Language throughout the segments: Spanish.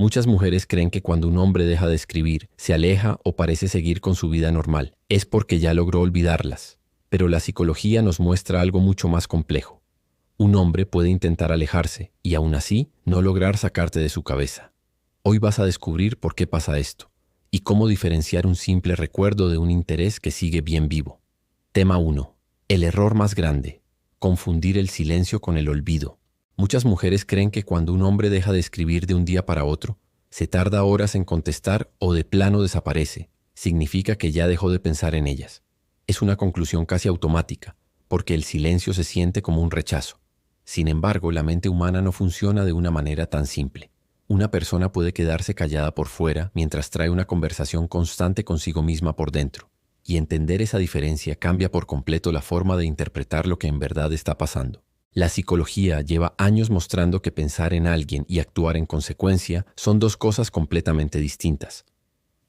Muchas mujeres creen que cuando un hombre deja de escribir, se aleja o parece seguir con su vida normal, es porque ya logró olvidarlas. Pero la psicología nos muestra algo mucho más complejo. Un hombre puede intentar alejarse y aún así no lograr sacarte de su cabeza. Hoy vas a descubrir por qué pasa esto y cómo diferenciar un simple recuerdo de un interés que sigue bien vivo. Tema 1. El error más grande: confundir el silencio con el olvido. Muchas mujeres creen que cuando un hombre deja de escribir de un día para otro, se tarda horas en contestar o de plano desaparece. Significa que ya dejó de pensar en ellas. Es una conclusión casi automática, porque el silencio se siente como un rechazo. Sin embargo, la mente humana no funciona de una manera tan simple. Una persona puede quedarse callada por fuera mientras trae una conversación constante consigo misma por dentro. Y entender esa diferencia cambia por completo la forma de interpretar lo que en verdad está pasando. La psicología lleva años mostrando que pensar en alguien y actuar en consecuencia son dos cosas completamente distintas.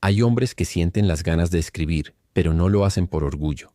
Hay hombres que sienten las ganas de escribir, pero no lo hacen por orgullo.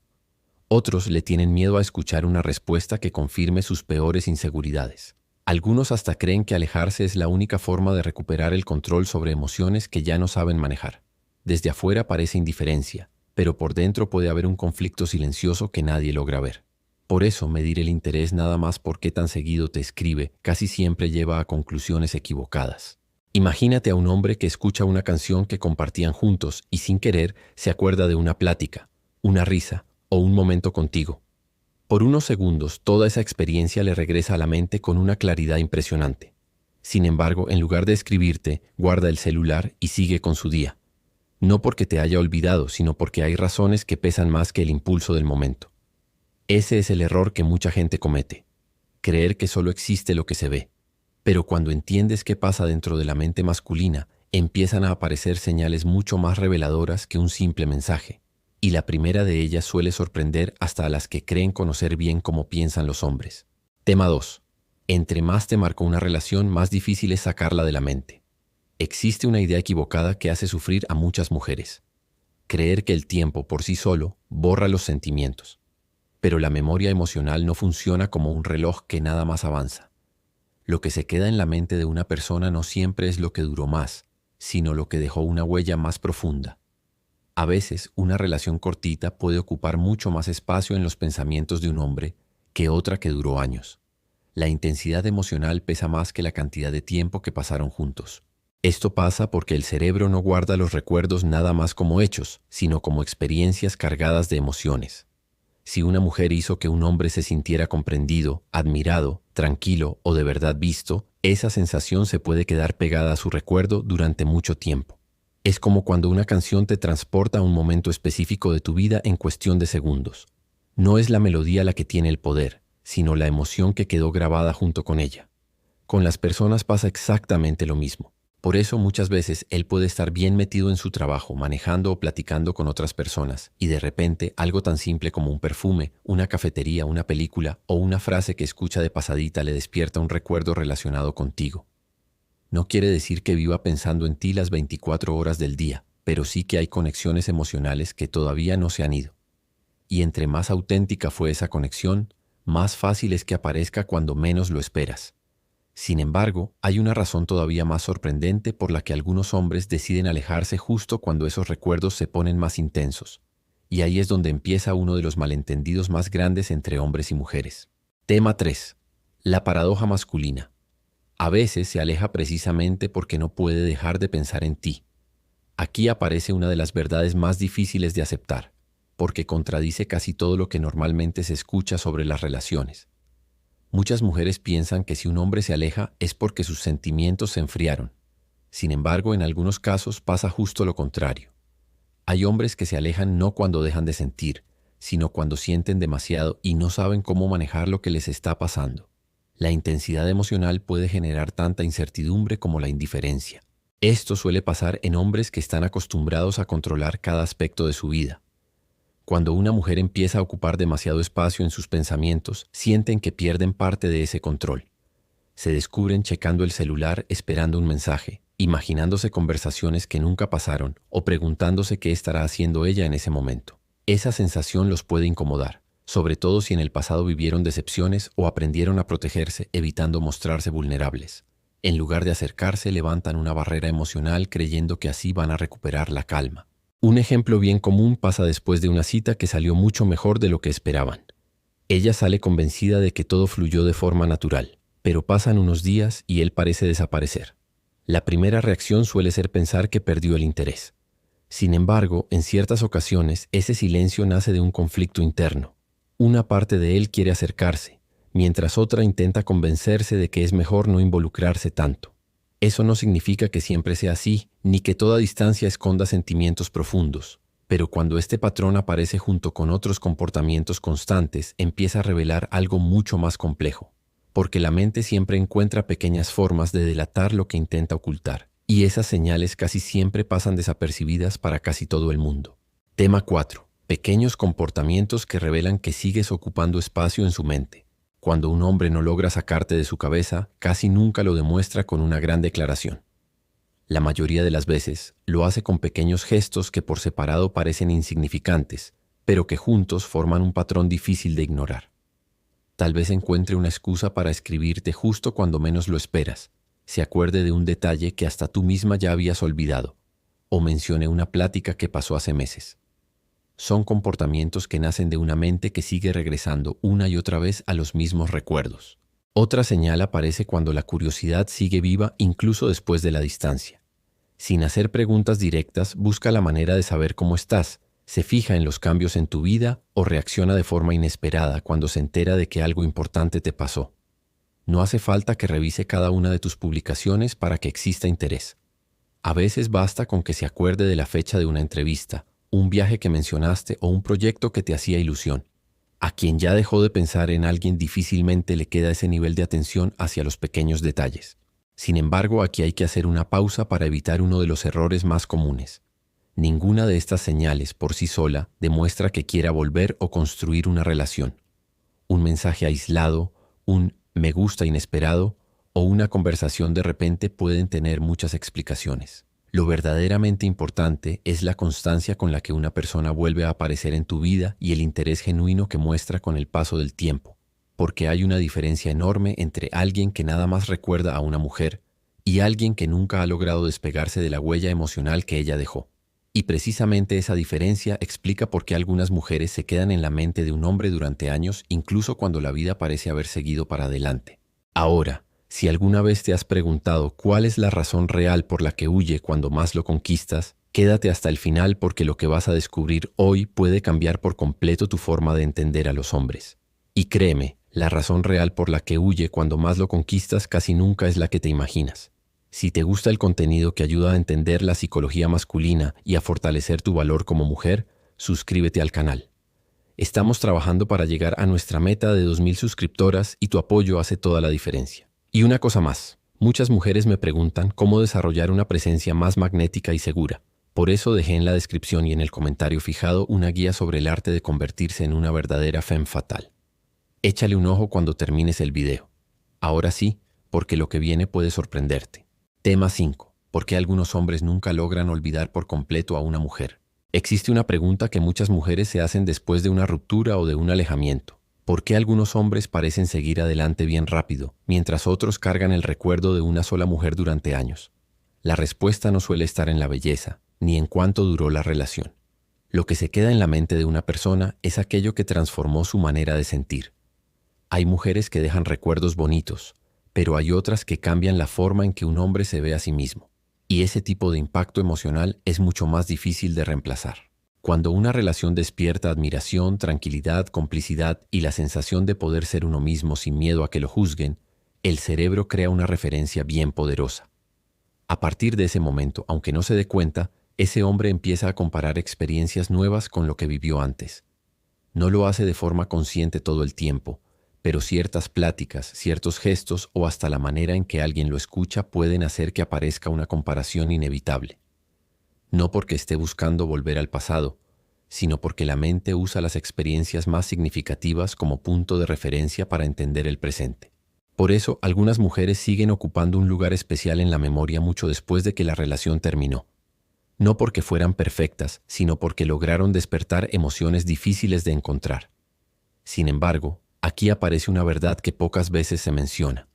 Otros le tienen miedo a escuchar una respuesta que confirme sus peores inseguridades. Algunos hasta creen que alejarse es la única forma de recuperar el control sobre emociones que ya no saben manejar. Desde afuera parece indiferencia, pero por dentro puede haber un conflicto silencioso que nadie logra ver. Por eso, medir el interés nada más por qué tan seguido te escribe casi siempre lleva a conclusiones equivocadas. Imagínate a un hombre que escucha una canción que compartían juntos y sin querer se acuerda de una plática, una risa o un momento contigo. Por unos segundos, toda esa experiencia le regresa a la mente con una claridad impresionante. Sin embargo, en lugar de escribirte, guarda el celular y sigue con su día. No porque te haya olvidado, sino porque hay razones que pesan más que el impulso del momento. Ese es el error que mucha gente comete: creer que solo existe lo que se ve. Pero cuando entiendes qué pasa dentro de la mente masculina, empiezan a aparecer señales mucho más reveladoras que un simple mensaje. Y la primera de ellas suele sorprender hasta a las que creen conocer bien cómo piensan los hombres. Tema 2. Entre más te marcó una relación, más difícil es sacarla de la mente. Existe una idea equivocada que hace sufrir a muchas mujeres: creer que el tiempo por sí solo borra los sentimientos. Pero la memoria emocional no funciona como un reloj que nada más avanza. Lo que se queda en la mente de una persona no siempre es lo que duró más, sino lo que dejó una huella más profunda. A veces, una relación cortita puede ocupar mucho más espacio en los pensamientos de un hombre que otra que duró años. La intensidad emocional pesa más que la cantidad de tiempo que pasaron juntos. Esto pasa porque el cerebro no guarda los recuerdos nada más como hechos, sino como experiencias cargadas de emociones. Si una mujer hizo que un hombre se sintiera comprendido, admirado, tranquilo o de verdad visto, esa sensación se puede quedar pegada a su recuerdo durante mucho tiempo. Es como cuando una canción te transporta a un momento específico de tu vida en cuestión de segundos. No es la melodía la que tiene el poder, sino la emoción que quedó grabada junto con ella. Con las personas pasa exactamente lo mismo. Por eso muchas veces él puede estar bien metido en su trabajo, manejando o platicando con otras personas, y de repente algo tan simple como un perfume, una cafetería, una película o una frase que escucha de pasadita le despierta un recuerdo relacionado contigo. No quiere decir que viva pensando en ti las 24 horas del día, pero sí que hay conexiones emocionales que todavía no se han ido. Y entre más auténtica fue esa conexión, más fácil es que aparezca cuando menos lo esperas. Sin embargo, hay una razón todavía más sorprendente por la que algunos hombres deciden alejarse justo cuando esos recuerdos se ponen más intensos. Y ahí es donde empieza uno de los malentendidos más grandes entre hombres y mujeres. Tema 3. La paradoja masculina. A veces se aleja precisamente porque no puede dejar de pensar en ti. Aquí aparece una de las verdades más difíciles de aceptar, porque contradice casi todo lo que normalmente se escucha sobre las relaciones. Muchas mujeres piensan que si un hombre se aleja es porque sus sentimientos se enfriaron. Sin embargo, en algunos casos pasa justo lo contrario. Hay hombres que se alejan no cuando dejan de sentir, sino cuando sienten demasiado y no saben cómo manejar lo que les está pasando. La intensidad emocional puede generar tanta incertidumbre como la indiferencia. Esto suele pasar en hombres que están acostumbrados a controlar cada aspecto de su vida. Cuando una mujer empieza a ocupar demasiado espacio en sus pensamientos, sienten que pierden parte de ese control. Se descubren checando el celular esperando un mensaje, imaginándose conversaciones que nunca pasaron o preguntándose qué estará haciendo ella en ese momento. Esa sensación los puede incomodar, sobre todo si en el pasado vivieron decepciones o aprendieron a protegerse evitando mostrarse vulnerables. En lugar de acercarse, levantan una barrera emocional creyendo que así van a recuperar la calma. Un ejemplo bien común pasa después de una cita que salió mucho mejor de lo que esperaban. Ella sale convencida de que todo fluyó de forma natural, pero pasan unos días y él parece desaparecer. La primera reacción suele ser pensar que perdió el interés. Sin embargo, en ciertas ocasiones, ese silencio nace de un conflicto interno. Una parte de él quiere acercarse, mientras otra intenta convencerse de que es mejor no involucrarse tanto. Eso no significa que siempre sea así, ni que toda distancia esconda sentimientos profundos. Pero cuando este patrón aparece junto con otros comportamientos constantes, empieza a revelar algo mucho más complejo. Porque la mente siempre encuentra pequeñas formas de delatar lo que intenta ocultar. Y esas señales casi siempre pasan desapercibidas para casi todo el mundo. Tema 4. Pequeños comportamientos que revelan que sigues ocupando espacio en su mente. Cuando un hombre no logra sacarte de su cabeza, casi nunca lo demuestra con una gran declaración. La mayoría de las veces lo hace con pequeños gestos que por separado parecen insignificantes, pero que juntos forman un patrón difícil de ignorar. Tal vez encuentre una excusa para escribirte justo cuando menos lo esperas, se acuerde de un detalle que hasta tú misma ya habías olvidado, o mencione una plática que pasó hace meses. Son comportamientos que nacen de una mente que sigue regresando una y otra vez a los mismos recuerdos. Otra señal aparece cuando la curiosidad sigue viva incluso después de la distancia. Sin hacer preguntas directas, busca la manera de saber cómo estás, se fija en los cambios en tu vida o reacciona de forma inesperada cuando se entera de que algo importante te pasó. No hace falta que revise cada una de tus publicaciones para que exista interés. A veces basta con que se acuerde de la fecha de una entrevista, un viaje que mencionaste o un proyecto que te hacía ilusión. A quien ya dejó de pensar en alguien difícilmente le queda ese nivel de atención hacia los pequeños detalles. Sin embargo, aquí hay que hacer una pausa para evitar uno de los errores más comunes. Ninguna de estas señales por sí sola demuestra que quiera volver o construir una relación. Un mensaje aislado, un me gusta inesperado o una conversación de repente pueden tener muchas explicaciones. Lo verdaderamente importante es la constancia con la que una persona vuelve a aparecer en tu vida y el interés genuino que muestra con el paso del tiempo, porque hay una diferencia enorme entre alguien que nada más recuerda a una mujer y alguien que nunca ha logrado despegarse de la huella emocional que ella dejó. Y precisamente esa diferencia explica por qué algunas mujeres se quedan en la mente de un hombre durante años, incluso cuando la vida parece haber seguido para adelante. Ahora, si alguna vez te has preguntado cuál es la razón real por la que huye cuando más lo conquistas, quédate hasta el final porque lo que vas a descubrir hoy puede cambiar por completo tu forma de entender a los hombres. Y créeme, la razón real por la que huye cuando más lo conquistas casi nunca es la que te imaginas. Si te gusta el contenido que ayuda a entender la psicología masculina y a fortalecer tu valor como mujer, suscríbete al canal. Estamos trabajando para llegar a nuestra meta de 2,000 suscriptoras y tu apoyo hace toda la diferencia. Y una cosa más, muchas mujeres me preguntan cómo desarrollar una presencia más magnética y segura. Por eso dejé en la descripción y en el comentario fijado una guía sobre el arte de convertirse en una verdadera femme fatale. Échale un ojo cuando termines el video. Ahora sí, porque lo que viene puede sorprenderte. Tema 5. ¿Por qué algunos hombres nunca logran olvidar por completo a una mujer? Existe una pregunta que muchas mujeres se hacen después de una ruptura o de un alejamiento. ¿Por qué algunos hombres parecen seguir adelante bien rápido, mientras otros cargan el recuerdo de una sola mujer durante años? La respuesta no suele estar en la belleza, ni en cuánto duró la relación. Lo que se queda en la mente de una persona es aquello que transformó su manera de sentir. Hay mujeres que dejan recuerdos bonitos, pero hay otras que cambian la forma en que un hombre se ve a sí mismo. Y ese tipo de impacto emocional es mucho más difícil de reemplazar. Cuando una relación despierta admiración, tranquilidad, complicidad y la sensación de poder ser uno mismo sin miedo a que lo juzguen, el cerebro crea una referencia bien poderosa. A partir de ese momento, aunque no se dé cuenta, ese hombre empieza a comparar experiencias nuevas con lo que vivió antes. No lo hace de forma consciente todo el tiempo, pero ciertas pláticas, ciertos gestos o hasta la manera en que alguien lo escucha pueden hacer que aparezca una comparación inevitable. No porque esté buscando volver al pasado, sino porque la mente usa las experiencias más significativas como punto de referencia para entender el presente. Por eso, algunas mujeres siguen ocupando un lugar especial en la memoria mucho después de que la relación terminó. No porque fueran perfectas, sino porque lograron despertar emociones difíciles de encontrar. Sin embargo, aquí aparece una verdad que pocas veces se menciona.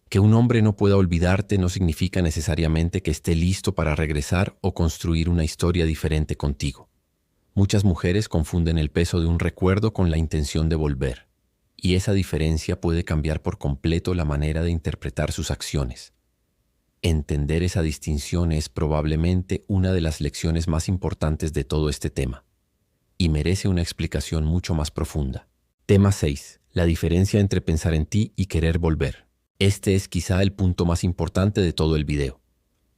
Que un hombre no pueda olvidarte no significa necesariamente que esté listo para regresar o construir una historia diferente contigo. Muchas mujeres confunden el peso de un recuerdo con la intención de volver, y esa diferencia puede cambiar por completo la manera de interpretar sus acciones. Entender esa distinción es probablemente una de las lecciones más importantes de todo este tema, y merece una explicación mucho más profunda. Tema 6. La diferencia entre pensar en ti y querer volver. Este es quizá el punto más importante de todo el video.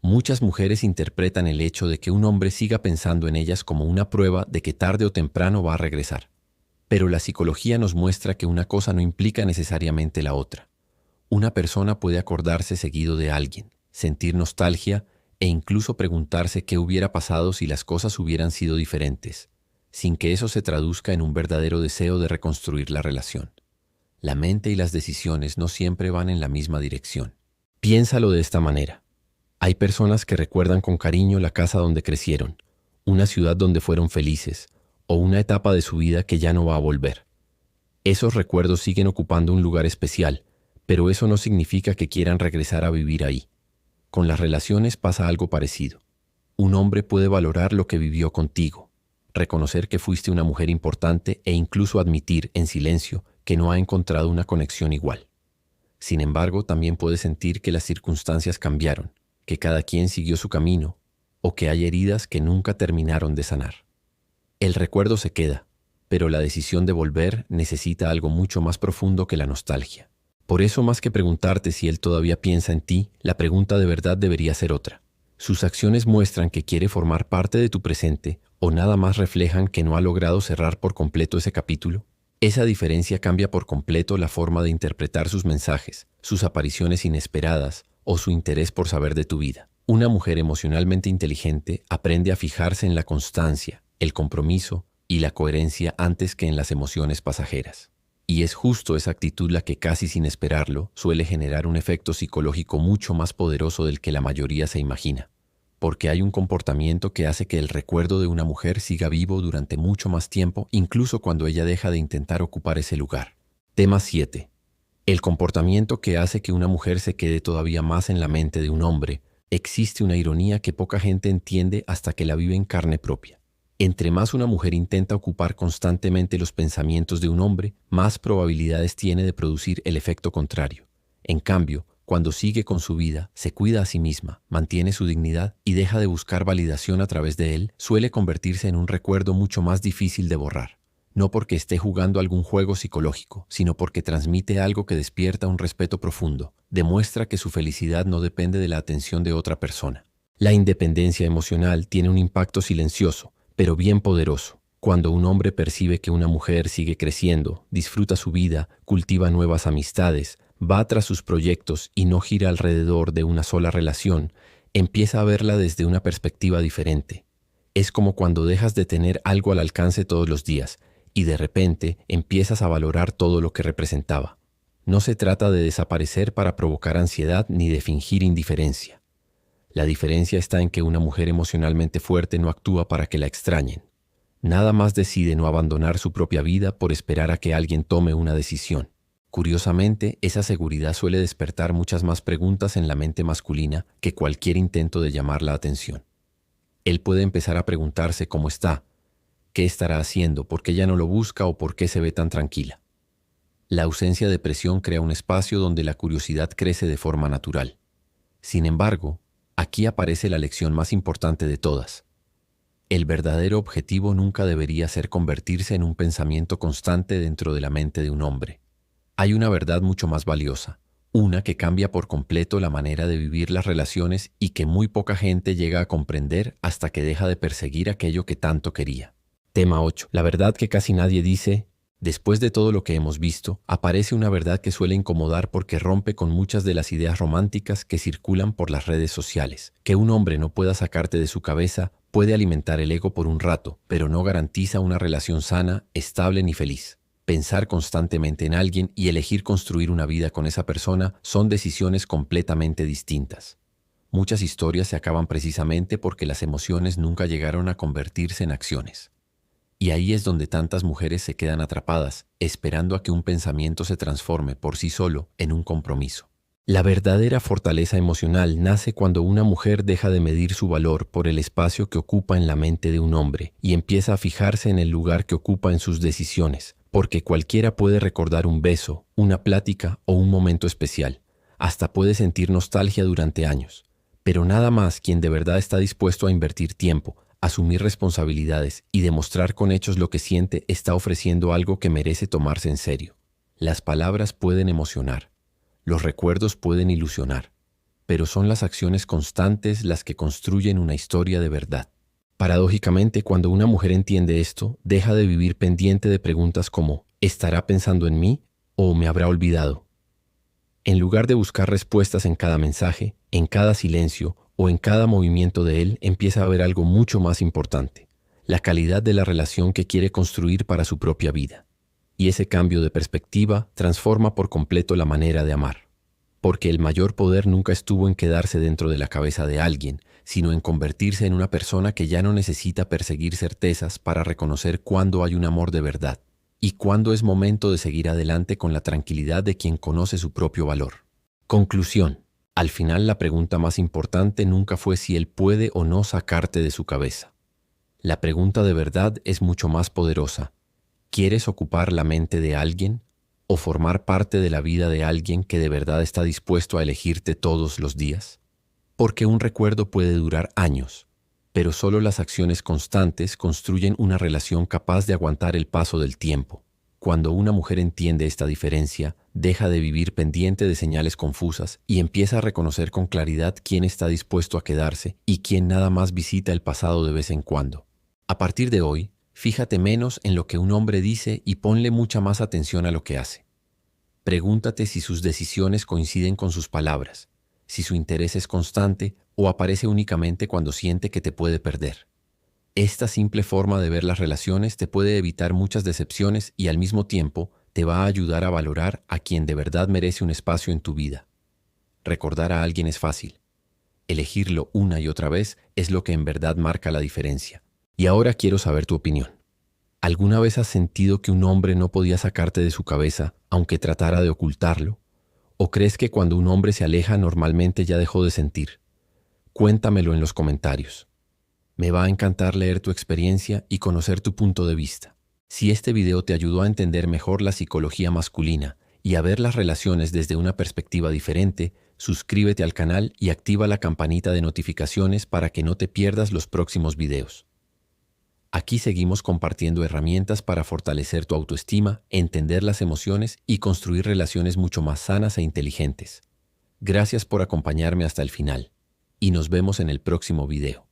Muchas mujeres interpretan el hecho de que un hombre siga pensando en ellas como una prueba de que tarde o temprano va a regresar. Pero la psicología nos muestra que una cosa no implica necesariamente la otra. Una persona puede acordarse seguido de alguien, sentir nostalgia e incluso preguntarse qué hubiera pasado si las cosas hubieran sido diferentes, sin que eso se traduzca en un verdadero deseo de reconstruir la relación. La mente y las decisiones no siempre van en la misma dirección. Piénsalo de esta manera. Hay personas que recuerdan con cariño la casa donde crecieron, una ciudad donde fueron felices, o una etapa de su vida que ya no va a volver. Esos recuerdos siguen ocupando un lugar especial, pero eso no significa que quieran regresar a vivir ahí. Con las relaciones pasa algo parecido. Un hombre puede valorar lo que vivió contigo, reconocer que fuiste una mujer importante e incluso admitir, en silencio, que no ha encontrado una conexión igual. Sin embargo, también puede sentir que las circunstancias cambiaron, que cada quien siguió su camino, o que hay heridas que nunca terminaron de sanar. El recuerdo se queda, pero la decisión de volver necesita algo mucho más profundo que la nostalgia. Por eso, más que preguntarte si él todavía piensa en ti, la pregunta de verdad debería ser otra. ¿Sus acciones muestran que quiere formar parte de tu presente o nada más reflejan que no ha logrado cerrar por completo ese capítulo? Esa diferencia cambia por completo la forma de interpretar sus mensajes, sus apariciones inesperadas o su interés por saber de tu vida. Una mujer emocionalmente inteligente aprende a fijarse en la constancia, el compromiso y la coherencia antes que en las emociones pasajeras. Y es justo esa actitud la que, casi sin esperarlo, suele generar un efecto psicológico mucho más poderoso del que la mayoría se imagina. Porque hay un comportamiento que hace que el recuerdo de una mujer siga vivo durante mucho más tiempo, incluso cuando ella deja de intentar ocupar ese lugar. Tema 7. El comportamiento que hace que una mujer se quede todavía más en la mente de un hombre. Existe una ironía que poca gente entiende hasta que la vive en carne propia. Entre más una mujer intenta ocupar constantemente los pensamientos de un hombre, más probabilidades tiene de producir el efecto contrario. En cambio, cuando sigue con su vida, se cuida a sí misma, mantiene su dignidad y deja de buscar validación a través de él, suele convertirse en un recuerdo mucho más difícil de borrar. No porque esté jugando algún juego psicológico, sino porque transmite algo que despierta un respeto profundo, demuestra que su felicidad no depende de la atención de otra persona. La independencia emocional tiene un impacto silencioso, pero bien poderoso. Cuando un hombre percibe que una mujer sigue creciendo, disfruta su vida, cultiva nuevas amistades, va tras sus proyectos y no gira alrededor de una sola relación, empieza a verla desde una perspectiva diferente. Es como cuando dejas de tener algo al alcance todos los días y de repente empiezas a valorar todo lo que representaba. No se trata de desaparecer para provocar ansiedad ni de fingir indiferencia. La diferencia está en que una mujer emocionalmente fuerte no actúa para que la extrañen. Nada más decide no abandonar su propia vida por esperar a que alguien tome una decisión. Curiosamente, esa seguridad suele despertar muchas más preguntas en la mente masculina que cualquier intento de llamar la atención. Él puede empezar a preguntarse cómo está, qué estará haciendo, por qué ya no lo busca o por qué se ve tan tranquila. La ausencia de presión crea un espacio donde la curiosidad crece de forma natural. Sin embargo, aquí aparece la lección más importante de todas. El verdadero objetivo nunca debería ser convertirse en un pensamiento constante dentro de la mente de un hombre. Hay una verdad mucho más valiosa, una que cambia por completo la manera de vivir las relaciones y que muy poca gente llega a comprender hasta que deja de perseguir aquello que tanto quería. Tema 8. La verdad que casi nadie dice. Después de todo lo que hemos visto, aparece una verdad que suele incomodar porque rompe con muchas de las ideas románticas que circulan por las redes sociales. Que un hombre no pueda sacarte de su cabeza puede alimentar el ego por un rato, pero no garantiza una relación sana, estable ni feliz. Pensar constantemente en alguien y elegir construir una vida con esa persona son decisiones completamente distintas. Muchas historias se acaban precisamente porque las emociones nunca llegaron a convertirse en acciones. Y ahí es donde tantas mujeres se quedan atrapadas, esperando a que un pensamiento se transforme por sí solo en un compromiso. La verdadera fortaleza emocional nace cuando una mujer deja de medir su valor por el espacio que ocupa en la mente de un hombre y empieza a fijarse en el lugar que ocupa en sus decisiones, porque cualquiera puede recordar un beso, una plática o un momento especial. Hasta puede sentir nostalgia durante años, pero nada más quien de verdad está dispuesto a invertir tiempo, asumir responsabilidades y demostrar con hechos lo que siente está ofreciendo algo que merece tomarse en serio. Las palabras pueden emocionar. Los recuerdos pueden ilusionar, pero son las acciones constantes las que construyen una historia de verdad. Paradójicamente, cuando una mujer entiende esto, deja de vivir pendiente de preguntas como ¿estará pensando en mí o me habrá olvidado? En lugar de buscar respuestas en cada mensaje, en cada silencio o en cada movimiento de él, empieza a ver algo mucho más importante, la calidad de la relación que quiere construir para su propia vida. Y ese cambio de perspectiva transforma por completo la manera de amar. Porque el mayor poder nunca estuvo en quedarse dentro de la cabeza de alguien, sino en convertirse en una persona que ya no necesita perseguir certezas para reconocer cuándo hay un amor de verdad y cuándo es momento de seguir adelante con la tranquilidad de quien conoce su propio valor. Conclusión. Al final, la pregunta más importante nunca fue si él puede o no sacarte de su cabeza. La pregunta de verdad es mucho más poderosa. ¿Quieres ocupar la mente de alguien o formar parte de la vida de alguien que de verdad está dispuesto a elegirte todos los días? Porque un recuerdo puede durar años, pero solo las acciones constantes construyen una relación capaz de aguantar el paso del tiempo. Cuando una mujer entiende esta diferencia, deja de vivir pendiente de señales confusas y empieza a reconocer con claridad quién está dispuesto a quedarse y quién nada más visita el pasado de vez en cuando. A partir de hoy, fíjate menos en lo que un hombre dice y ponle mucha más atención a lo que hace. Pregúntate si sus decisiones coinciden con sus palabras, si su interés es constante o aparece únicamente cuando siente que te puede perder. Esta simple forma de ver las relaciones te puede evitar muchas decepciones y al mismo tiempo te va a ayudar a valorar a quien de verdad merece un espacio en tu vida. Recordar a alguien es fácil. Elegirlo una y otra vez es lo que en verdad marca la diferencia. Y ahora quiero saber tu opinión. ¿Alguna vez has sentido que un hombre no podía sacarte de su cabeza, aunque tratara de ocultarlo? ¿O crees que cuando un hombre se aleja normalmente ya dejó de sentir? Cuéntamelo en los comentarios. Me va a encantar leer tu experiencia y conocer tu punto de vista. Si este video te ayudó a entender mejor la psicología masculina y a ver las relaciones desde una perspectiva diferente, suscríbete al canal y activa la campanita de notificaciones para que no te pierdas los próximos videos. Aquí seguimos compartiendo herramientas para fortalecer tu autoestima, entender las emociones y construir relaciones mucho más sanas e inteligentes. Gracias por acompañarme hasta el final y nos vemos en el próximo video.